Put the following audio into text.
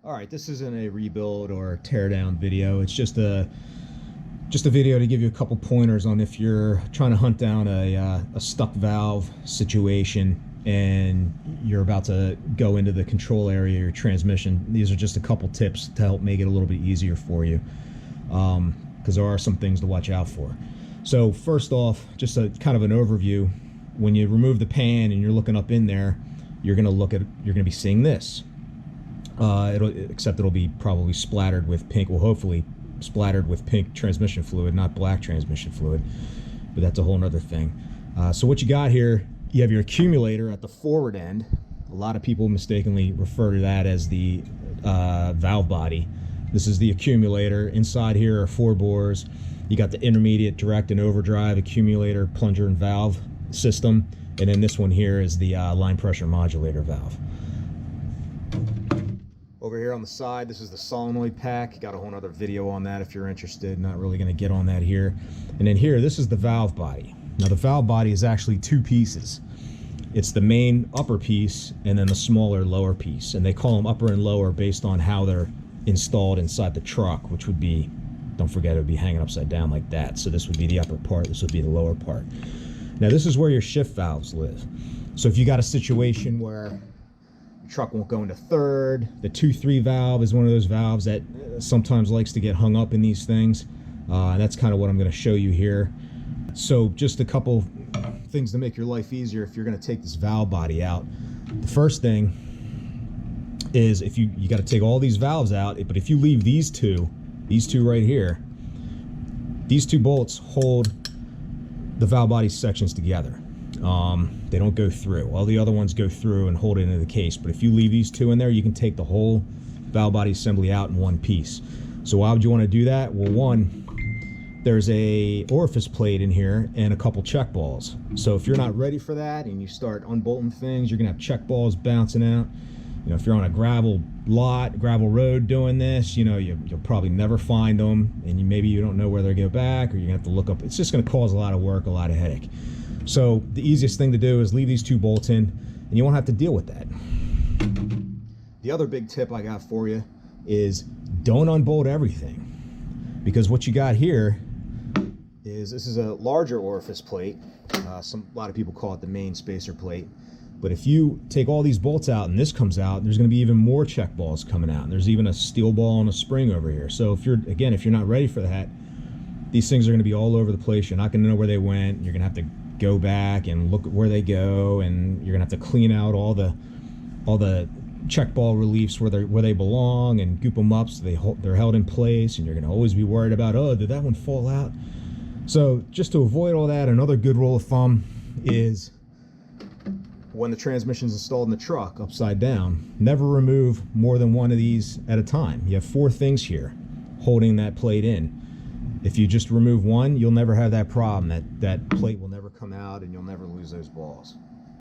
All right, this isn't a rebuild or tear down video. It's just a video to give you a couple pointers on if you're trying to hunt down a stuck valve situation and you're about to go into the control area of your transmission. These are just a couple tips to help make it a little bit easier for you, because there are some things to watch out for. So first off, just a kind of an overview. When you remove the pan and you're looking up in there, you're gonna be seeing this. It'll be probably splattered with pink. Well, hopefully splattered with pink transmission fluid, not black transmission fluid, but that's a whole nother thing. So what you got here, you have your accumulator at the forward end. A lot of people mistakenly refer to that as the valve body. This is the accumulator. Inside here are 4 bores. You got the intermediate, direct, and overdrive accumulator, plunger, and valve system. And then this one here is the line pressure modulator valve. Over here on the side, this is the solenoid pack. Got a whole other video on that if you're interested. Not really going to get on that here. And then here, this is the valve body. Now the valve body is actually 2 pieces. It's the main upper piece and then the smaller lower piece. And they call them upper and lower based on how they're installed inside the truck, which would be, don't forget, it would be hanging upside down like that. So this would be the upper part, this would be the lower part. Now this is where your shift valves live. So if you got a situation where truck won't go into third, the 2-3 valve is one of those valves that sometimes likes to get hung up in these things. And that's kind of what I'm going to show you here. So just a couple things to make your life easier if you're going to take this valve body out. The first thing is if you got to take all these valves out, but if you leave these two right here, these 2 bolts hold the valve body sections together. They don't go through. All the other ones go through and hold it into the case, but if you leave these 2 in there, you can take the whole valve body assembly out in one piece. So why would you want to do that? Well, one, there's a orifice plate in here and a couple check balls. So if you're not ready for that and you start unbolting things, you're gonna have check balls bouncing out. You know, if you're on a gravel road doing this, you know, you'll probably never find them, and maybe you don't know where they go back, or you're gonna have to look up. It's just gonna cause a lot of work, a lot of headache. So the easiest thing to do is leave these 2 bolts in, and you won't have to deal with that. The other big tip I got for you is don't unbolt everything, because what you got here is, this is a larger orifice plate. A lot of people call it the main spacer plate. But if you take all these bolts out and this comes out, there's going to be even more check balls coming out. And there's even a steel ball and a spring over here. So if you're not ready for that, these things are going to be all over the place. You're not going to know where they went. You're going to have to go back and look at where they go, and you're going to have to clean out all the check ball reliefs where they belong and goop them up so they're held in place. And you're going to always be worried about, oh, did that one fall out? So just to avoid all that, another good rule of thumb is, when the transmission is installed in the truck upside down, never remove more than 1 of these at a time. You have 4 things here holding that plate in. If you just remove 1, you'll never have that problem. That plate will never come out and you'll never lose those balls.